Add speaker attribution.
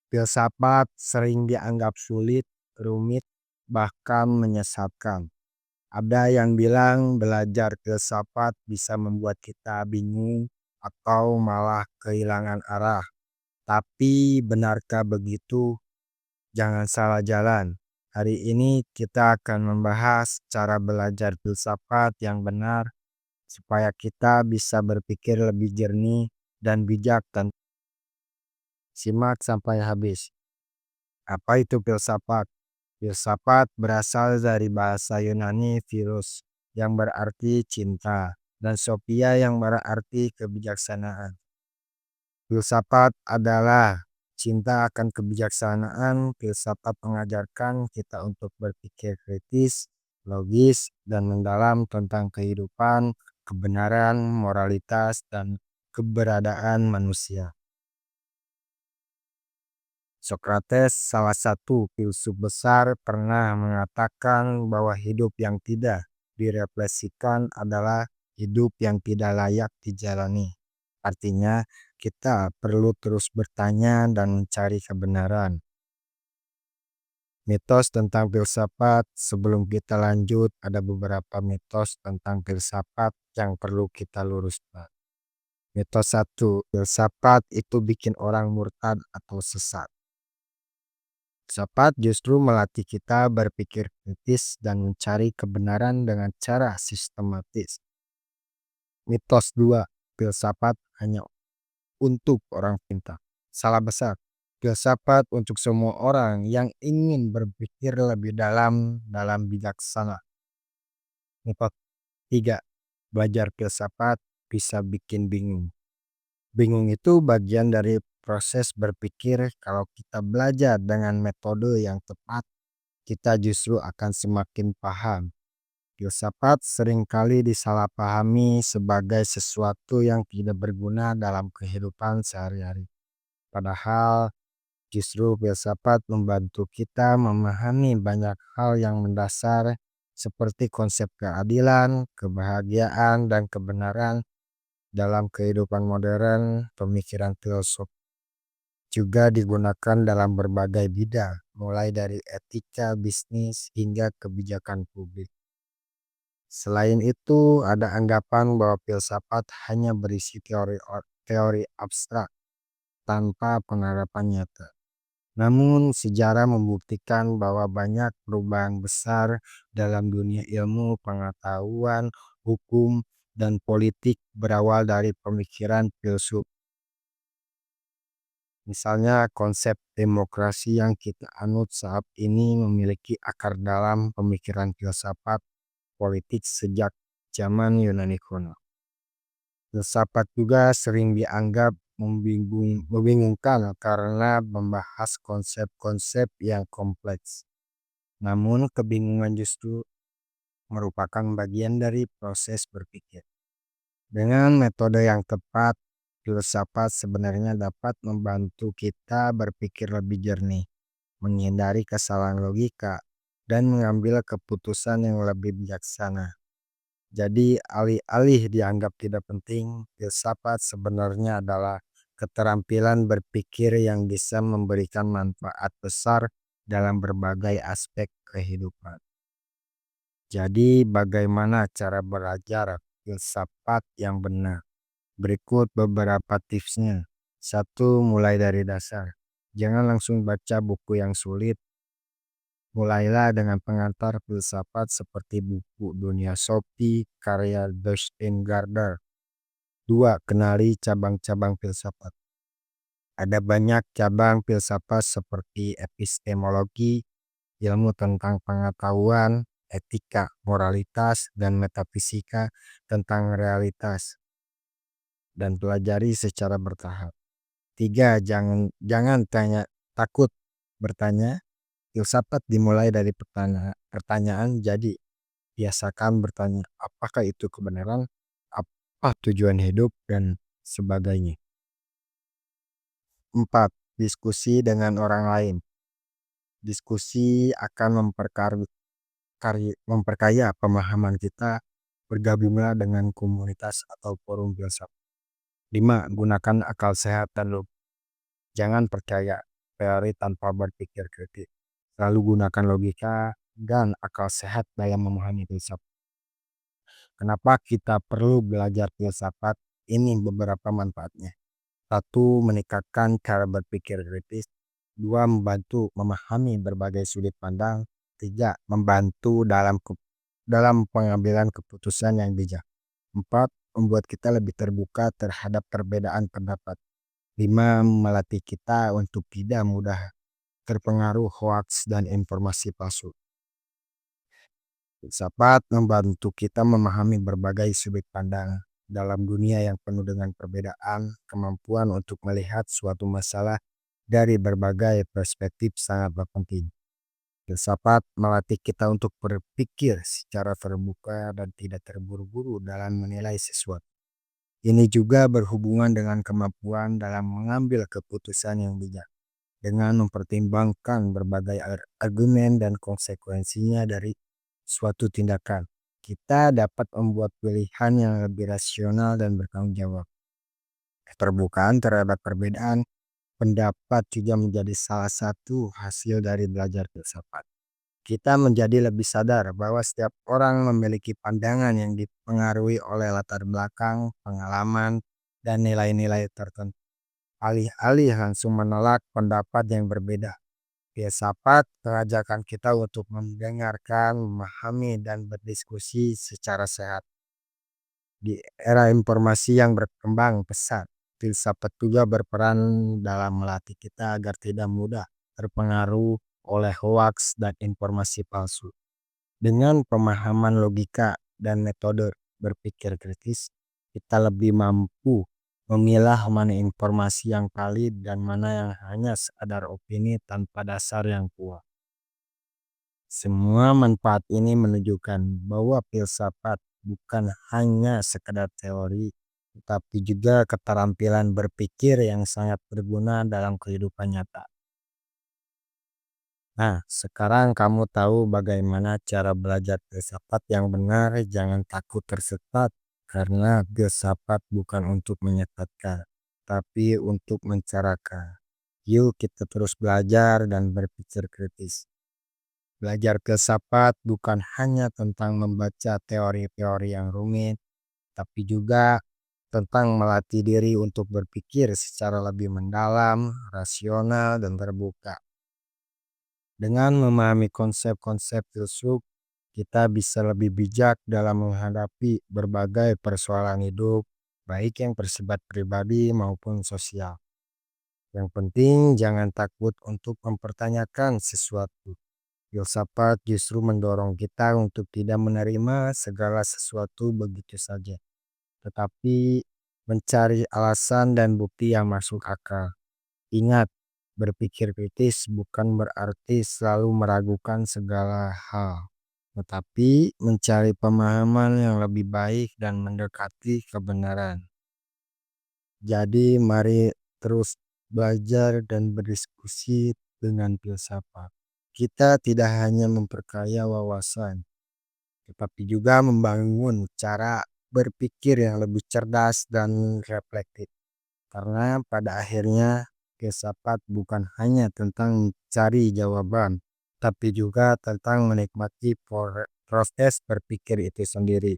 Speaker 1: Filsafat sering dianggap sulit, rumit, bahkan menyesatkan. Ada yang bilang belajar filsafat bisa membuat kita bingung atau malah kehilangan arah. Tapi benarkah begitu? Jangan salah jalan. Hari ini kita akan membahas cara belajar filsafat yang benar supaya kita bisa berpikir lebih jernih dan bijak dan simak sampai habis. Apa itu filsafat? Filsafat berasal dari bahasa Yunani philos yang berarti cinta dan sophia yang berarti kebijaksanaan. Filsafat adalah cinta akan kebijaksanaan. Filsafat mengajarkan kita untuk berpikir kritis, logis, dan mendalam tentang kehidupan, kebenaran, moralitas, dan keberadaan manusia. Socrates, salah satu filsuf besar, pernah mengatakan bahwa hidup yang tidak direfleksikan adalah hidup yang tidak layak dijalani. Artinya, kita perlu terus bertanya dan mencari kebenaran. Mitos tentang filsafat, sebelum kita lanjut, ada beberapa mitos tentang filsafat yang perlu kita luruskan. Mitos 1, filsafat itu bikin orang murtad atau sesat. Filsafat justru melatih kita berpikir kritis dan mencari kebenaran dengan cara sistematis. Mitos 2, filsafat hanya untuk orang pintar. Salah besar. Filsafat untuk semua orang yang ingin berpikir lebih dalam bijaksana. Mitos 3, belajar filsafat bisa bikin bingung. Bingung itu bagian dari proses berpikir. Kalau kita belajar dengan metode yang tepat, kita justru akan semakin paham. Filsafat seringkali disalahpahami sebagai sesuatu yang tidak berguna dalam kehidupan sehari-hari. Padahal justru filsafat membantu kita memahami banyak hal yang mendasar seperti konsep keadilan, kebahagiaan, dan kebenaran dalam kehidupan modern. Pemikiran filsuf juga digunakan dalam berbagai bidang, mulai dari etika, bisnis, hingga kebijakan publik. Selain itu, ada anggapan bahwa filsafat hanya berisi teori abstrak tanpa penerapan nyata. Namun, sejarah membuktikan bahwa banyak perubahan besar dalam dunia ilmu, pengetahuan, hukum, dan politik berawal dari pemikiran filsuf. Misalnya, konsep demokrasi yang kita anut saat ini memiliki akar dalam pemikiran filsafat politik sejak zaman Yunani kuno. Filsafat juga sering dianggap membingungkan karena membahas konsep-konsep yang kompleks. Namun, kebingungan justru merupakan bagian dari proses berpikir. Dengan metode yang tepat, filsafat sebenarnya dapat membantu kita berpikir lebih jernih, menghindari kesalahan logika, dan mengambil keputusan yang lebih bijaksana. Jadi, alih-alih dianggap tidak penting, filsafat sebenarnya adalah keterampilan berpikir yang bisa memberikan manfaat besar dalam berbagai aspek kehidupan. Jadi, bagaimana cara belajar filsafat yang benar? Berikut beberapa tipsnya. 1. Mulai dari dasar. Jangan langsung baca buku yang sulit. Mulailah dengan pengantar filsafat seperti buku Dunia Sophie karya Dustin Gardner. 2. Kenali cabang-cabang filsafat. Ada banyak cabang filsafat seperti epistemologi, ilmu tentang pengetahuan, etika, moralitas, dan metafisika tentang realitas, dan pelajari secara bertahap. 3. Jangan takut bertanya. Filsafat dimulai dari pertanyaan, jadi biasakan bertanya, apakah itu kebenaran, apa tujuan hidup, dan sebagainya. 4. Diskusi dengan orang lain. Diskusi akan memperkaya pemahaman kita. Bergabunglah dengan komunitas atau forum filsafat. 5. Gunakan akal sehat dan logika. Jangan percaya teori tanpa berpikir kritis. Selalu gunakan logika dan akal sehat dalam memahami filsafat. Kenapa kita perlu belajar filsafat? Ini beberapa manfaatnya. Satu, meningkatkan cara berpikir kritis. Dua, membantu memahami berbagai sudut pandang. Tiga, membantu dalam pengambilan keputusan yang bijak. Empat, membuat kita lebih terbuka terhadap perbedaan pendapat. Lima, melatih kita untuk tidak mudah terpengaruh hoaks dan informasi palsu. Filsafat membantu kita memahami berbagai sudut pandang. Dalam dunia yang penuh dengan perbedaan, kemampuan untuk melihat suatu masalah dari berbagai perspektif sangat penting. Filsafat melatih kita untuk berpikir secara terbuka dan tidak terburu-buru dalam menilai sesuatu. Ini juga berhubungan dengan kemampuan dalam mengambil keputusan yang bijak, dengan mempertimbangkan berbagai argumen dan konsekuensinya dari suatu tindakan. Kita dapat membuat pilihan yang lebih rasional dan bertanggung jawab. Keterbukaan terhadap perbedaan pendapat juga menjadi salah satu hasil dari belajar filsafat. Kita menjadi lebih sadar bahwa setiap orang memiliki pandangan yang dipengaruhi oleh latar belakang, pengalaman, dan nilai-nilai tertentu. Alih-alih langsung menolak pendapat yang berbeda, filsafat mengajarkan kita untuk mendengarkan, memahami, dan berdiskusi secara sehat. Di era informasi yang berkembang pesat, filsafat juga berperan dalam melatih kita agar tidak mudah terpengaruh oleh hoaks dan informasi palsu. Dengan pemahaman logika dan metode berpikir kritis, kita lebih mampu memilah mana informasi yang valid dan mana yang hanya sekadar opini tanpa dasar yang kuat. Semua manfaat ini menunjukkan bahwa filsafat bukan hanya sekedar teori, tetapi juga keterampilan berpikir yang sangat berguna dalam kehidupan nyata. Nah, sekarang kamu tahu bagaimana cara belajar filsafat yang benar. Jangan takut tersesat, karena filsafat bukan untuk menyesatkan, tapi untuk mencerahkan. Yuk kita terus belajar dan berpikir kritis. Belajar filsafat bukan hanya tentang membaca teori-teori yang rumit, tapi juga tentang melatih diri untuk berpikir secara lebih mendalam, rasional, dan terbuka. Dengan memahami konsep-konsep filsuf, kita bisa lebih bijak dalam menghadapi berbagai persoalan hidup, baik yang bersifat pribadi maupun sosial. Yang penting jangan takut untuk mempertanyakan sesuatu. Filsafat justru mendorong kita untuk tidak menerima segala sesuatu begitu saja, tetapi mencari alasan dan bukti yang masuk akal. Ingat, berpikir kritis bukan berarti selalu meragukan segala hal, tetapi mencari pemahaman yang lebih baik dan mendekati kebenaran. Jadi, mari terus belajar dan berdiskusi dengan filsafat. Kita tidak hanya memperkaya wawasan, tetapi juga membangun cara berpikir yang lebih cerdas dan reflektif. Karena pada akhirnya filsafat bukan hanya tentang mencari jawaban, tapi juga tentang menikmati proses berpikir itu sendiri.